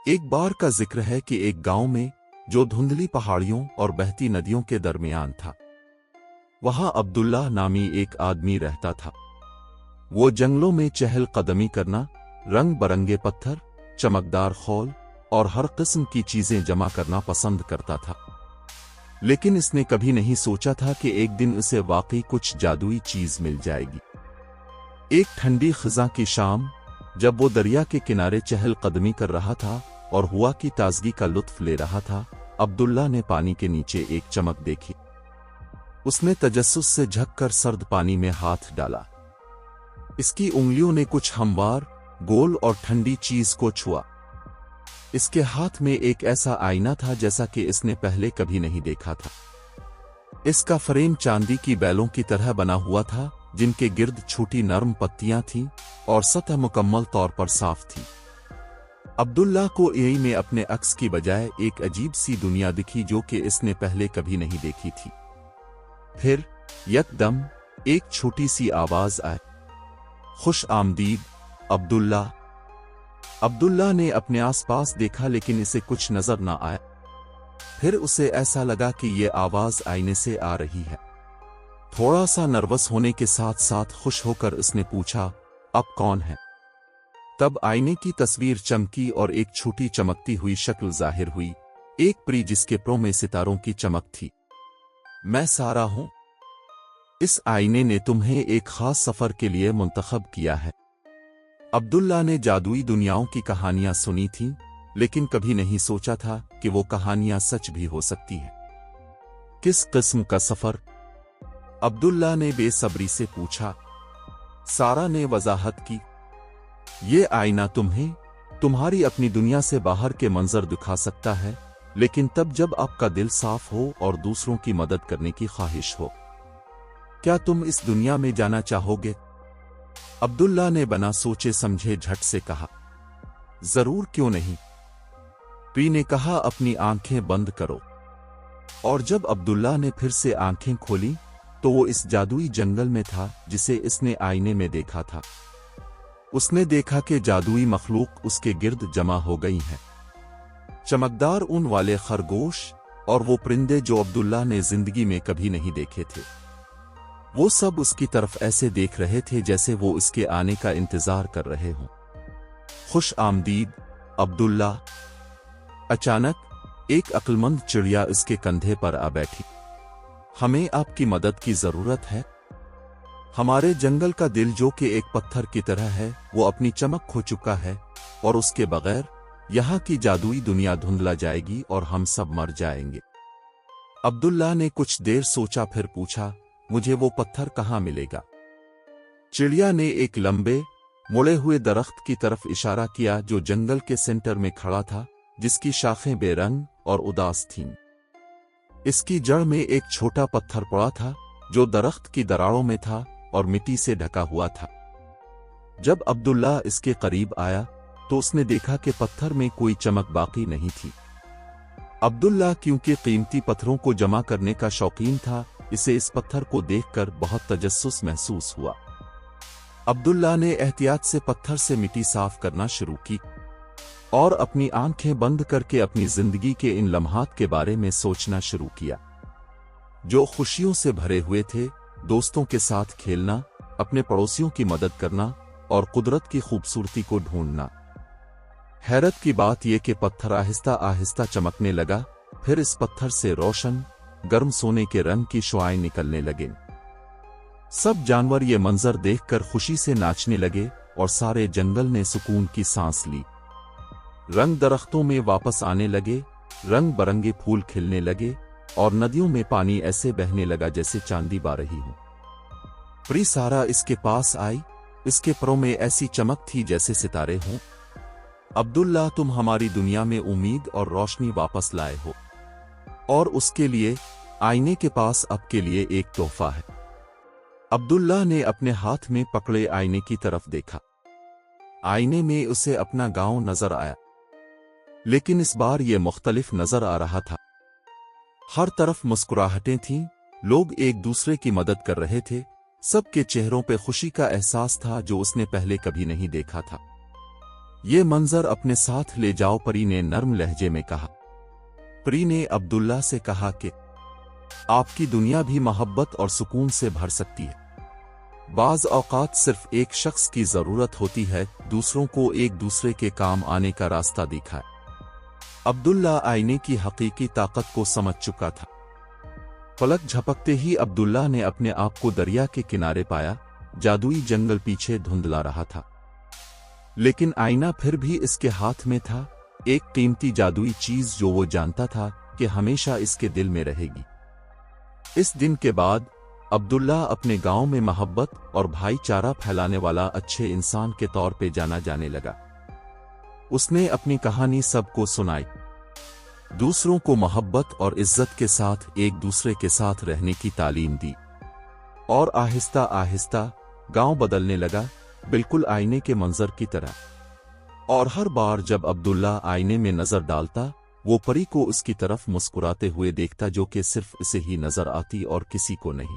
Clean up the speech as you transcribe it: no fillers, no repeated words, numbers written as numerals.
एक बार का जिक्र है कि एक गांव में, जो धुंधली पहाड़ियों और बहती नदियों के दरमियान था, वहां अब्दुल्ला नामी एक आदमी रहता था। वो जंगलों में चहल कदमी करना, रंग बरंगे पत्थर, चमकदार खौल और हर किस्म की चीजें जमा करना पसंद करता था। लेकिन इसने कभी नहीं सोचा था कि एक दिन उसे वाकई कुछ जादुई चीज मिल जाएगी। एक ठंडी खिज़ां की शाम, जब वो दरिया के किनारे चहल कदमी कर रहा था और हवा की ताजगी का लुत्फ ले रहा था, अब्दुल्ला ने पानी के नीचे एक चमक देखी। उसने तजस्सुस से झुककर सर्द पानी में हाथ डाला। इसकी उंगलियों ने कुछ हमवार, गोल और ठंडी चीज को छुआ। इसके हाथ में एक ऐसा आईना था जैसा कि इसने पहले कभी नहीं देखा था। इसका फ्रेम चांदी की बैलों की तरह बना हुआ था, जिनके गिर्द छोटी नरम पत्तियां थीं और सतह मुकम्मल तौर पर साफ थी। अब्दुल्ला को यही में अपने अक्स की बजाय एक अजीब सी दुनिया दिखी जो कि इसने पहले कभी नहीं देखी थी। फिर यकदम एक छोटी सी आवाज आई, खुश आमदीद अब्दुल्ला। अब्दुल्ला ने अपने आसपास देखा लेकिन इसे कुछ नजर न आया। फिर उसे ऐसा लगा कि ये आवाज आईने से आ रही है। थोड़ा सा नर्वस होने के साथ साथ खुश होकर उसने पूछा, अब कौन है? तब आईने की तस्वीर चमकी और एक छोटी चमकती हुई शक्ल जाहिर हुई, एक परी जिसके प्रो में सितारों की चमक थी। मैं सारा हूं। इस आईने ने तुम्हें एक खास सफर के लिए मुंतखब किया है। अब्दुल्ला ने जादुई दुनियाओं की कहानियां सुनी थीं, लेकिन कभी नहीं सोचा था कि वो कहानियां सच भी हो सकती हैं। किस किस्म का सफर? अब्दुल्ला ने बेसब्री से पूछा। सारा ने वजाहत की, ये आईना तुम्हें तुम्हारी अपनी दुनिया से बाहर के मंजर दिखा सकता है, लेकिन तब जब आपका दिल साफ हो और दूसरों की मदद करने की ख्वाहिश हो। क्या तुम इस दुनिया में जाना चाहोगे? अब्दुल्ला ने बिना सोचे समझे झट से कहा, जरूर, क्यों नहीं। पी ने कहा, अपनी आंखें बंद करो। और जब अब्दुल्ला ने फिर से आंखें खोली तो वो इस जादुई जंगल में था जिसे इसने आईने में देखा था। उसने देखा कि जादुई मखलूक उसके गिर्द जमा हो गई हैं। चमकदार ऊन वाले खरगोश और वो परिंदे जो अब्दुल्ला ने जिंदगी में कभी नहीं देखे थे, वो सब उसकी तरफ ऐसे देख रहे थे जैसे वो इसके आने का इंतजार कर रहे हों। खुश आमदीद अब्दुल्ला। अचानक एक अक्लमंद चिड़िया इसके कंधे पर आ बैठी। हमें आपकी मदद की जरूरत है। हमारे जंगल का दिल जो कि एक पत्थर की तरह है, वो अपनी चमक खो चुका है और उसके बगैर यहाँ की जादुई दुनिया धुंधला जाएगी और हम सब मर जाएंगे। अब्दुल्ला ने कुछ देर सोचा, फिर पूछा, मुझे वो पत्थर कहाँ मिलेगा? चिड़िया ने एक लंबे मुड़े हुए दरख्त की तरफ इशारा किया जो जंगल के सेंटर में खड़ा था, जिसकी शाखें बेरंग और उदास थीं। इसकी जड़ में एक छोटा पत्थर पड़ा था जो दरख्त की दरारों में था और मिट्टी से ढका हुआ था। जब अब्दुल्ला इसके करीब आया तो उसने देखा कि पत्थर में कोई चमक बाकी नहीं थी। अब्दुल्ला क्योंकि कीमती पत्थरों को जमा करने का शौकीन था, इसे इस पत्थर को देखकर बहुत तजस्सुस महसूस हुआ। अब्दुल्ला ने एहतियात से पत्थर से मिट्टी साफ करना शुरू की और अपनी आंखें बंद करके अपनी जिंदगी के इन लम्हात के बारे में सोचना शुरू किया, जो खुशियों से भरे हुए थे। दोस्तों के साथ खेलना, अपने पड़ोसियों की मदद करना और कुदरत की खूबसूरती को ढूंढना। हैरत की बात यह कि पत्थर आहिस्ता आहिस्ता चमकने लगा। फिर इस पत्थर से रोशन गर्म सोने के रंग की शुआएं निकलने लगे। सब जानवर ये मंजर देखकर खुशी से नाचने लगे और सारे जंगल ने सुकून की सांस ली। रंग दरख्तों में वापस आने लगे, रंग बरंगे फूल खिलने लगे और नदियों में पानी ऐसे बहने लगा जैसे चांदी बा रही हो। परी सारा इसके पास आई। इसके परों में ऐसी चमक थी जैसे सितारे हों। अब्दुल्ला, तुम हमारी दुनिया में उम्मीद और रोशनी वापस लाए हो, और उसके लिए आईने के पास आपके लिए एक तोहफा है। अब्दुल्ला ने अपने हाथ में पकड़े आईने की तरफ देखा। आईने में उसे अपना गांव नजर आया, लेकिन इस बार यह मुख्तलिफ नजर आ रहा था। हर तरफ मुस्कुराहटें थीं, लोग एक दूसरे की मदद कर रहे थे। सबके चेहरों पे खुशी का एहसास था जो उसने पहले कभी नहीं देखा था। ये मंजर अपने साथ ले जाओ, परी ने नर्म लहजे में कहा। परी ने अब्दुल्ला से कहा कि आपकी दुनिया भी मोहब्बत और सुकून से भर सकती है। बाज औकात सिर्फ एक शख्स की जरूरत होती है दूसरों को एक दूसरे के काम आने का रास्ता दिखाए। अब्दुल्ला आईने की हकीकी ताकत को समझ चुका था। पलक झपकते ही अब्दुल्ला ने अपने आप को दरिया के किनारे पाया। जादुई जंगल पीछे धुंधला रहा था, लेकिन आईना फिर भी इसके हाथ में था, एक कीमती जादुई चीज जो वो जानता था कि हमेशा इसके दिल में रहेगी। इस दिन के बाद अब्दुल्ला अपने गांव में मोहब्बत और भाईचारा फैलाने वाला अच्छे इंसान के तौर पे जाना जाने लगा। उसने अपनी कहानी सबको सुनाई, दूसरों को मोहब्बत और इज्जत के साथ एक दूसरे के साथ रहने की तालीम दी, और आहिस्ता आहिस्ता गांव बदलने लगा, बिल्कुल आईने के मंजर की तरह। और हर बार जब अब्दुल्ला आईने में नजर डालता, वो परी को उसकी तरफ मुस्कुराते हुए देखता, जो कि सिर्फ इसे ही नजर आती और किसी को नहीं।